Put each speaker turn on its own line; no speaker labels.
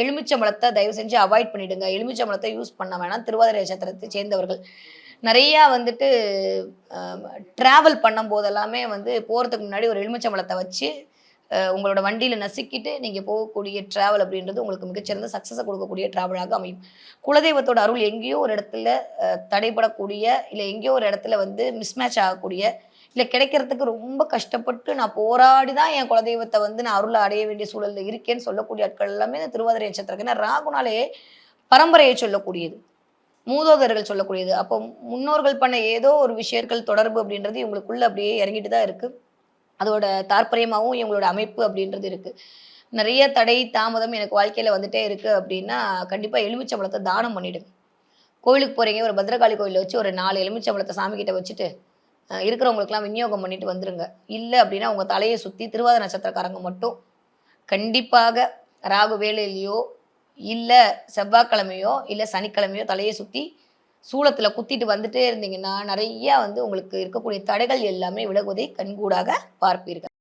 எலுமிச்சம்பழத்தை தயவு செஞ்சு அவாய்ட் பண்ணிடுங்க. எலுமிச்சம்பழத்தை யூஸ் பண்ண வேணாம். திருவாதிரை நட்சத்திரத்தை சேர்ந்தவர்கள். நெறையா வந்துட்டு அ டிராவல் பண்ணும்போது எல்லாமே போறதுக்கு முன்னாடி ஒரு எலுமிச்சம்பழத்த வச்சு, உங்களோட வண்டியில நசுக்கிட்டு நீங்க போகக்கூடிய டிராவல் அப்படின்றது உங்களுக்கு மிகச்சிறந்த சக்சஸ குடுக்கக்கூடிய டிராவலாக அமையும். குலதெய்வத்தோட அருள் எங்கேயோ ஒரு இடத்துல தடைபடக்கூடிய, இல்ல எங்கேயோ ஒரு இடத்துல மிஸ்மேட்ச் ஆகக்கூடிய, இல்ல கிடைக்கிறதுக்கு ரொம்ப கஷ்டப்பட்டு நான் போராடி தான் என் குலதெய்வத்த நான் அருள அடைய வேண்டிய சூழல்ல இருக்கேன்னு சொல்லக்கூடிய ஆட்கள் எல்லாமே இந்த திருவாதிரை நட்சத்திரம். ஏன்னா ராகுனாலே பரம்பரையை சொல்லக்கூடியது. மூதோதர்கள் சொல்லக்கூடியது. அப்போ முன்னோர்கள் பண்ண ஏதோ ஒரு விஷயங்கள் தொடர்பு அப்படின்றது இவங்களுக்குள்ள அப்படியே இறங்கிட்டு தான் இருக்கு. அதோட தாற்பயமாவும் இவங்களோட அமைப்பு அப்படின்றது இருக்கு. நெறைய தடை, தாமதம் எனக்கு வாழ்க்கையில வந்துட்டே இருக்கு அப்படின்னா, கண்டிப்பா எலுமிச்சம்பழத்த தானம் பண்ணிடுங்க. கோவிலுக்கு போறீங்க, ஒரு பத்ரகாளி கோயில்ல வச்சு ஒரு 4 எலுமிச்சம்பழத்த சாமி கிட்ட வச்சுட்டு, இருக்கிறவங்களுக்கெல்லாம் விநியோகம் பண்ணிட்டு வந்துருங்க. இல்ல அப்படின்னா, உங்க தலைய சுத்தி திருவாதிரை நட்சத்திரக்காரங்க மட்டும் கண்டிப்பாக ராகு வேளையிலயோ, இல்ல செவ்வாய்க்கிழமையோ, இல்ல சனிக்கிழமையோ தலைய சுத்தி சூலத்துல குத்திட்டு வந்துட்டே இருந்தீங்கன்னா, நெறைய உங்களுக்கு இருக்கக்கூடிய தடைகள் எல்லாமே விலகுவதை கண்கூடாக பார்ப்பீர்கள்.